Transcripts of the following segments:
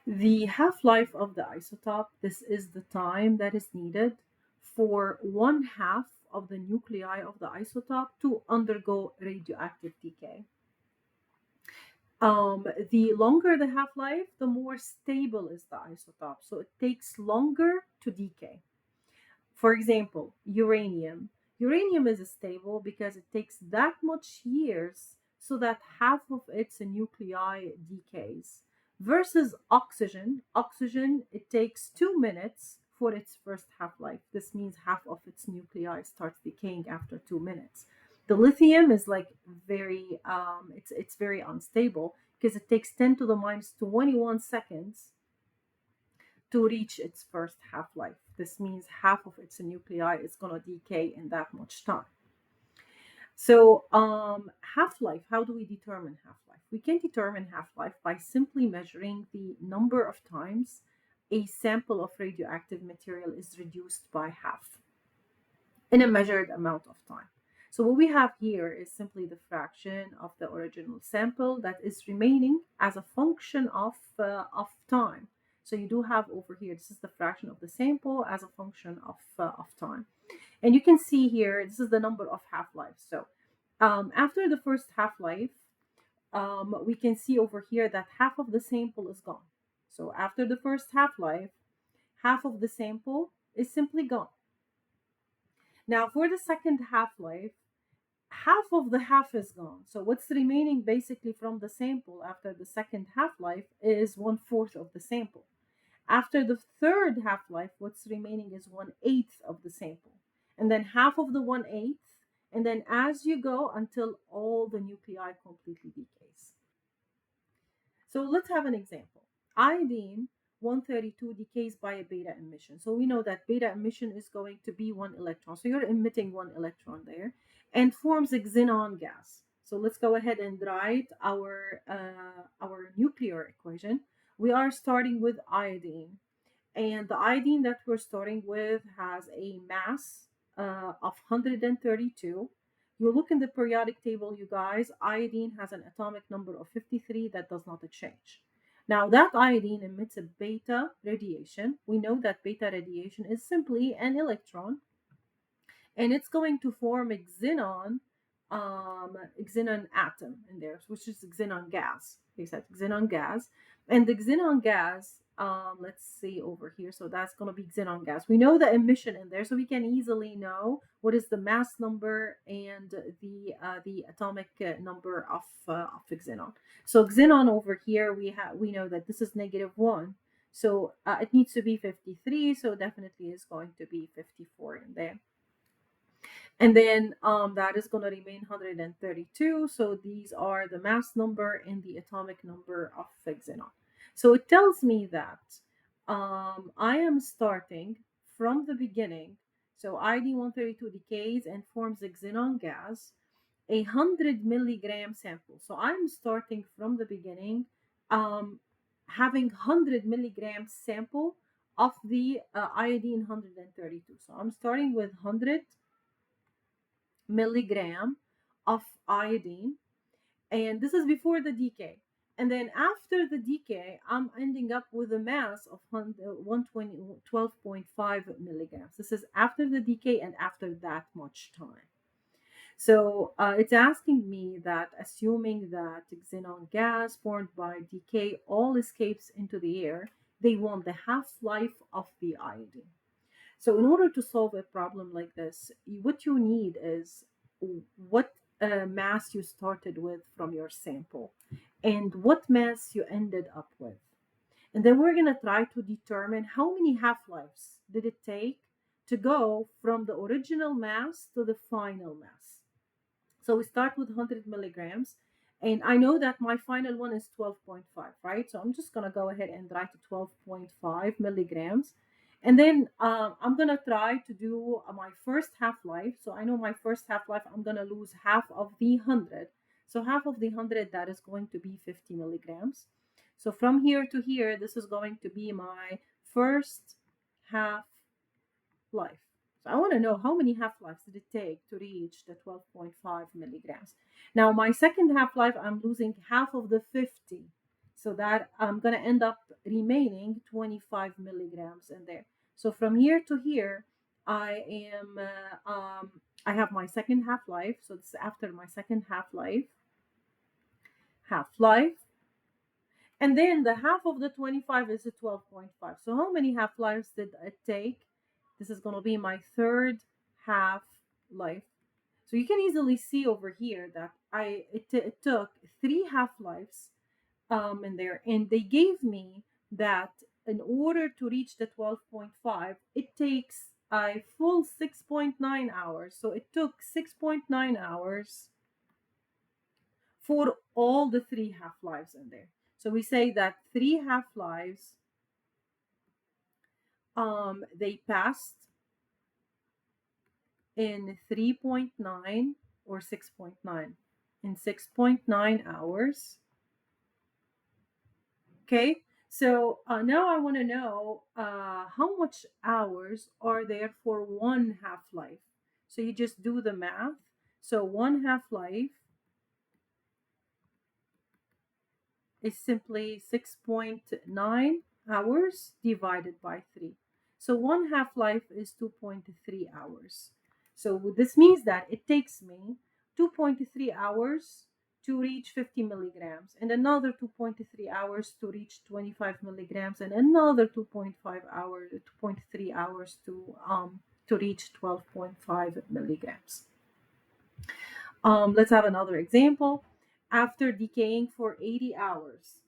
The half-life of the isotope, this is the time that is needed for one half of the nuclei of the isotope to undergo radioactive decay. The longer the half-life, the more stable is the isotope. So it takes longer to decay. For example, uranium. Uranium is stable because it takes that much years so that half of its nuclei decays. Versus oxygen. Oxygen, it takes 2 minutes for its first half-life. This means half of its nuclei starts decaying after 2 minutes. The lithium is like very it's very unstable because it takes 10 to the minus 21 seconds to reach its first half-life. This means half of its nuclei is going to decay in that much time. So half-life, how do we determine half-life? We can determine half-life by simply measuring the number of times a sample of radioactive material is reduced by half in a measured amount of time. So what we have here is simply the fraction of the original sample that is remaining as a function of time. So you do have over here, this is the fraction of the sample as a function of time. And you can see here, this is the number of half-lives. So after the first half-life, we can see over here that half of the sample is gone. So after the first half-life, half of the sample is simply gone. Now for the second half-life, half of the half is gone. So what's remaining basically from the sample after the second half-life is 1/4 of the sample. After the third half-life, what's remaining is 1/8 of the sample. And then half of the 1/8, and then as you go until all the nuclei completely decays. So let's have an example. Iodine 132 decays by a beta emission. So we know that beta emission is going to be one electron. So you're emitting one electron there and forms a xenon gas. So let's go ahead and write our nuclear equation. We are starting with iodine. And the iodine that we're starting with has a mass of 132. You look in the periodic table, you guys, iodine has an atomic number of 53 that does not change. Now, that iodine emits a beta radiation. We know that beta radiation is simply an electron, and it's going to form a xenon atom in there, which is xenon gas. They said xenon gas, and the xenon gas. Let's see over here. So that's going to be xenon gas. We know the emission in there, so we can easily know what is the mass number and the atomic number of xenon. So xenon over here, we know that this is -1. So it needs to be 53. So definitely is going to be 54 in there. And then that is going to remain 132. So these are the mass number and the atomic number of xenon. So it tells me that I am starting from the beginning. So ID-132 decays and forms a xenon gas, 100 milligram sample. So I'm starting from the beginning, having 100 milligram sample of the iodine 132. So I'm starting with 100 milligram of iodine, and this is before the decay. And then after the decay, I'm ending up with a mass of 12.5 milligrams. This is after the decay and after that much time. So it's asking me that, assuming that xenon gas formed by decay all escapes into the air, they want the half-life of the iodine. So in order to solve a problem like this, what you need is what mass you started with from your sample and what mass you ended up with. And then we're going to try to determine how many half-lives did it take to go from the original mass to the final mass. So we start with 100 milligrams. And I know that my final one is 12.5, right? So I'm just going to go ahead and write 12.5 milligrams. And then I'm going to try to do my first half-life. So I know my first half-life, I'm going to lose half of the 100. So half of the 100, that is going to be 50 milligrams. So from here to here, this is going to be my first half-life. So I want to know how many half-lives did it take to reach the 12.5 milligrams. Now my second half-life, I'm losing half of the 50. So that I'm going to end up remaining 25 milligrams in there. So from here to here, I am I have my second half life. So this is after my second half life, and then the half of the 25 is a 12.5. So how many half lives did it take? This is going to be my third half life. So you can easily see over here that it took three half lives in there, and they gave me that in order to reach the 12.5, it takes a full 6.9 hours. So it took 6.9 hours for all the three half lives in there. So we say that three half lives they passed in 3.9 or 6.9 in 6.9 hours. Okay, so now I want to know how much hours are there for one half life. So you just do the math. So one half life is simply 6.9 hours divided by 3. So one half life is 2.3 hours. So this means that it takes me 2.3 hours to reach 50 milligrams, and another 2.3 hours to reach 25 milligrams, and another 2.5 hours, 2.3 hours to reach 12.5 milligrams. Let's have another example. After decaying for 80 hours,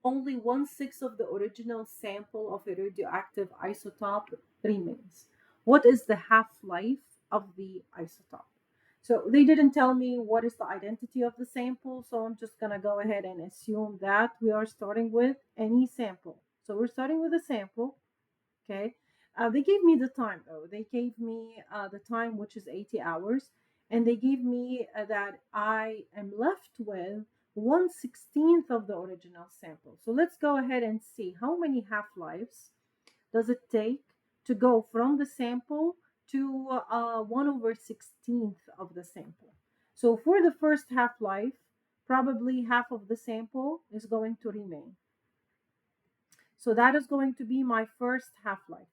only 1/6 of the original sample of a radioactive isotope remains. What is the half-life of the isotope? So they didn't tell me what is the identity of the sample, so I'm just gonna go ahead and assume that we are starting with any sample. So we're starting with a sample, okay? They gave me the time though. They gave me the time, which is 80 hours, and they gave me that I am left with 1/16th of the original sample. So let's go ahead and see how many half lives does it take to go from the sample to 1/16th of the sample. So for the first half life, probably half of the sample is going to remain. So that is going to be my first half life.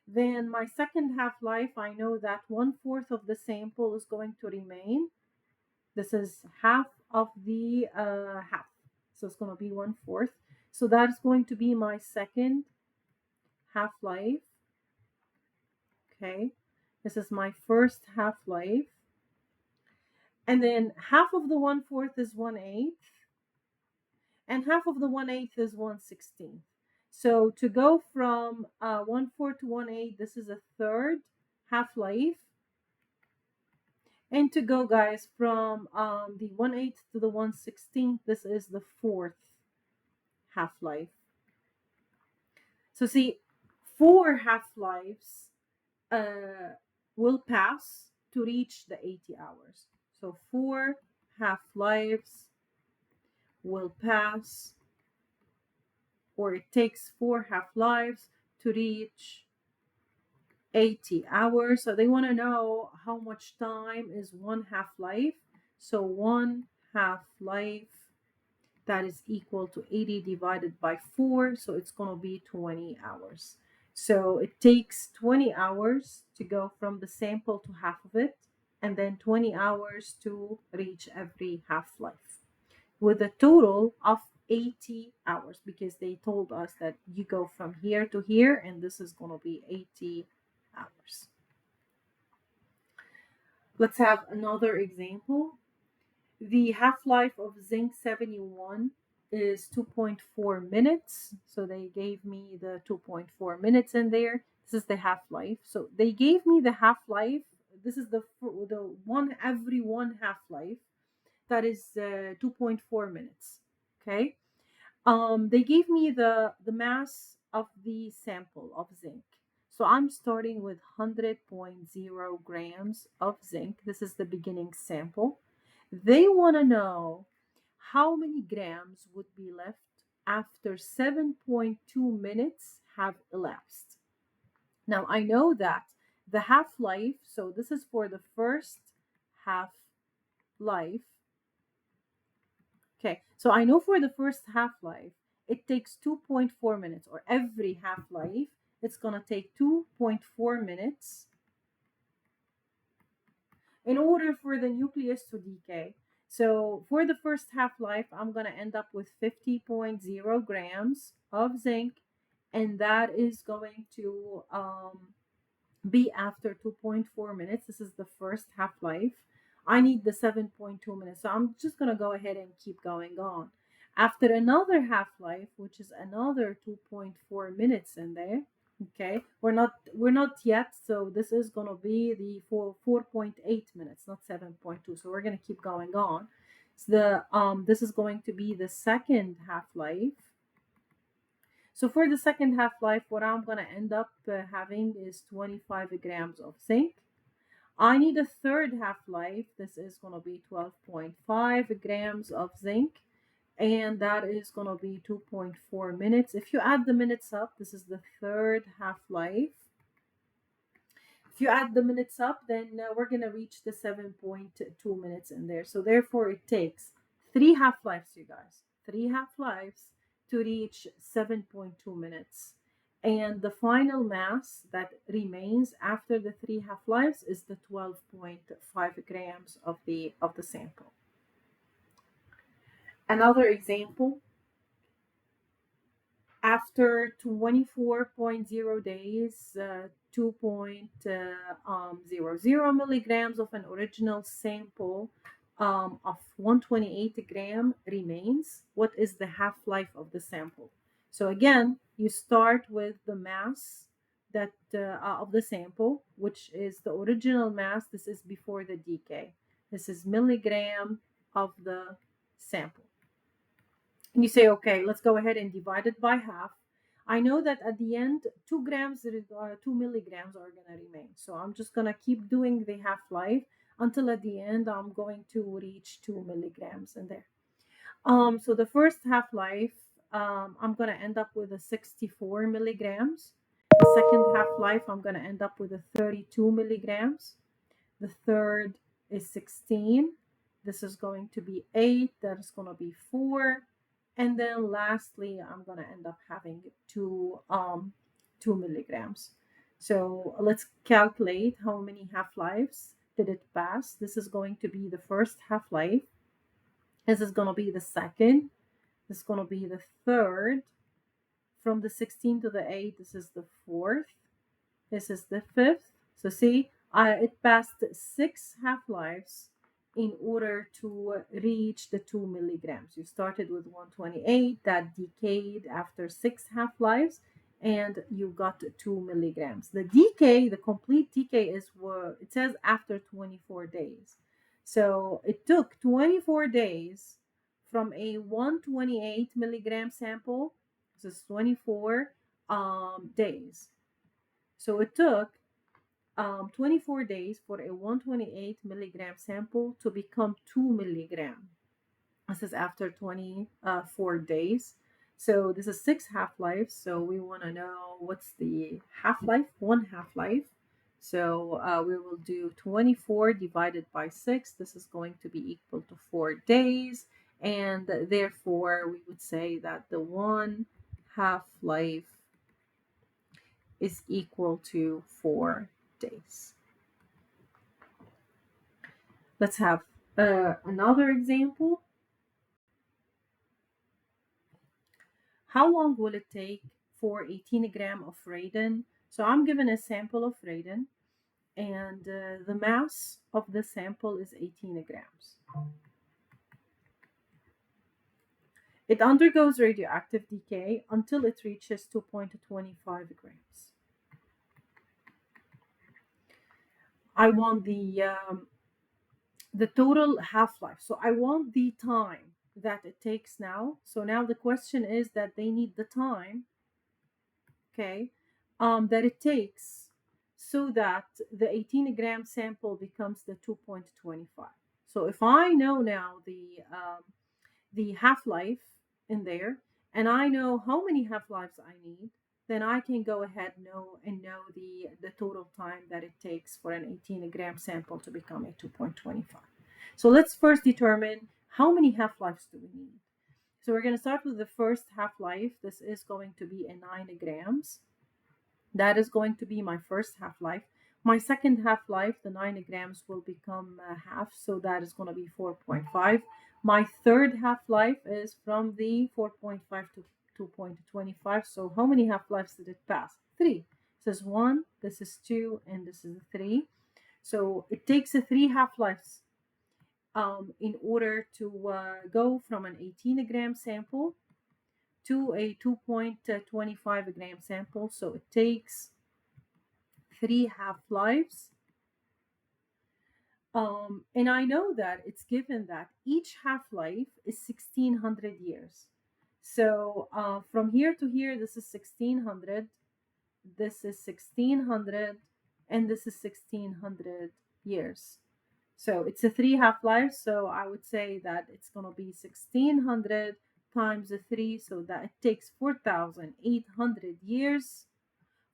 Then my second half life, I know that 1/4 of the sample is going to remain. This is half of the half. So it's going to be 1/4. So that's going to be my second half life. Okay. This is my first half life. And then half of the 1/4 is 1/8. And half of the 1/8 is 1/16. So to go from 1/4 to 1/8, this is a third half life. And to go, guys, from the 1/8 to the 1/16, this is the fourth half life. So see, four half lives will pass to reach the 80 hours. So four half lives will pass, or it takes four half lives to reach 80 hours. So they want to know how much time is one half life. So one half life, that is equal to 80 divided by 4. So it's going to be 20 hours. So it takes 20 hours to go from the sample to half of it, and then 20 hours to reach every half life, with a total of 80 hours, because they told us that you go from here to here, and this is going to be 80 hours. Let's have another example. The half-life of zinc 71 is 2.4 minutes. So they gave me the 2.4 minutes in there. This is the half-life. So they gave me the half-life. This is the one every one half-life. That is 2.4 minutes. Okay. They gave me the mass of the sample of zinc. So I'm starting with 100.0 grams of zinc. This is the beginning sample. They want to know how many grams would be left after 7.2 minutes have elapsed. Now I know that the half-life, so this is for the first half-life. Okay, so I know for the first half-life, it takes 2.4 minutes, or every half-life, it's going to take 2.4 minutes in order for the nucleus to decay. So for the first half-life, I'm going to end up with 50.0 grams of zinc, and that is going to be after 2.4 minutes. This is the first half-life. I need the 7.2 minutes. So I'm just going to go ahead and keep going on. After another half-life, which is another 2.4 minutes in there. Okay, we're not yet, so this is going to be the 4.8 minutes, not 7.2. So we're going to keep going on. So this is going to be the second half-life. So for the second half-life, what I'm going to end up having is 25 grams of zinc. I need a third half-life. This is going to be 12.5 grams of zinc, and that is going to be 2.4 minutes. If you add the minutes up, this is the third half-life. If you add the minutes up, then we're going to reach the 7.2 minutes in there. So therefore, it takes three half-lives, you guys. Three half-lives to reach 7.2 minutes. And the final mass that remains after the three half-lives is the 12.5 grams of the sample. Another example, after 24.0 days, 2.00 milligrams of an original sample of 128 gram remains. What is the half-life of the sample? So again, you start with the mass that of the sample, which is the original mass. This is before the decay. This is milligram of the sample. And you say, okay, let's go ahead and divide it by half. I know that at the end, 2 grams, 2 milligrams are going to remain. So I'm just going to keep doing the half-life until at the end, I'm going to reach 2 milligrams in there. So the first half-life, I'm going to end up with a 64 milligrams. The second half-life, I'm going to end up with a 32 milligrams. The third is 16. This is going to be 8. That is going to be 4. And then lastly, I'm going to end up having 2 milligrams. So let's calculate how many half-lives did it pass. This is going to be the first half-life. This is going to be the second. This is going to be the third. From the 16 to the 8, this is the fourth. This is the fifth. So see, it passed 6 half-lives in order to reach the 2 milligrams. You started with 128, that decayed after 6 half-lives, and you got 2 milligrams. The decay, the complete decay is what it says after 24 days. So it took 24 days from a 128 milligram sample. This is 24 days. So it took 24 days for a 128 milligram sample to become 2 milligram. This is after 24 days. So this is 6 half-lives. So we want to know what's the half-life, one half-life. So we will do 24 divided by 6. This is going to be equal to 4 days. And therefore, we would say that the one half-life is equal to 4 days. Let's have another example. How long will it take for 18 gram of radon? So I'm given a sample of radon, and the mass of the sample is 18 grams. It undergoes radioactive decay until it reaches 2.25 grams. I want the total half-life. So I want the time that it takes now. So now the question is that they need the time, okay, that it takes so that the 18 gram sample becomes the 2.25. So if I know now the half-life in there, and I know how many half-lives I need, then I can go ahead know the total time that it takes for an 18 gram sample to become a 2.25. So let's first determine how many half-lives do we need. So we're going to start with the first half-life. This is going to be a 9 grams. That is going to be my first half-life. My second half-life, the 9 grams will become half, so that is going to be 4.5. My third half-life is from the 4.5 to 2.25. So how many half-lives did it pass? Three. This is one, this is two, and this is three. So it takes a three half-lives in order to go from an 18-gram sample to a 2.25 gram sample. So it takes three half-lives. And I know that it's given that each half-life is 1600 years. So from here to here, this is 1600, this is 1600, and this is 1600 years. So it's a three half-lives. So I would say that it's going to be 1600 times the three. So that it takes 4,800 years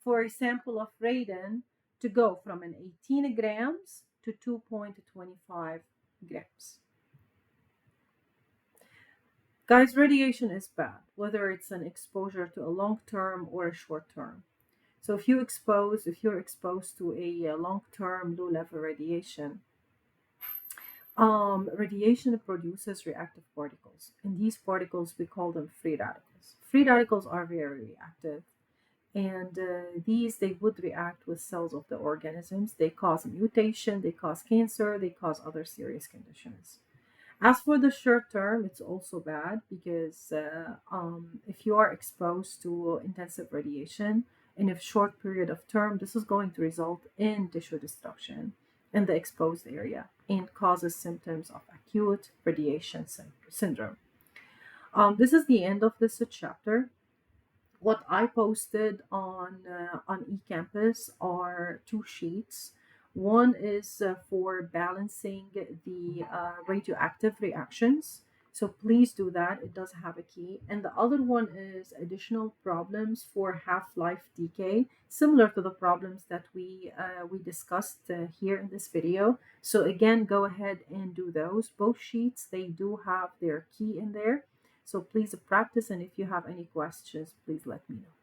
for a sample of radon to go from an 18 grams to 2.25 grams. Guys, radiation is bad, whether it's an exposure to a long term or a short term. So if you're exposed to a long term low level radiation, radiation produces reactive particles, and these particles we call them free radicals. Free radicals are very reactive, and they would react with cells of the organisms. They cause mutation, they cause cancer, they cause other serious conditions. As for the short term, it's also bad because if you are exposed to intensive radiation in a short period of term, this is going to result in tissue destruction in the exposed area and causes symptoms of acute radiation syndrome. This is the end of this chapter. What I posted on eCampus are two sheets. One is for balancing the radioactive reactions. So please do that. It does have a key. And the other one is additional problems for half-life decay, similar to the problems that we discussed here in this video. So again, go ahead and do those. Both sheets, they do have their key in there. So please practice, and if you have any questions, please let me know.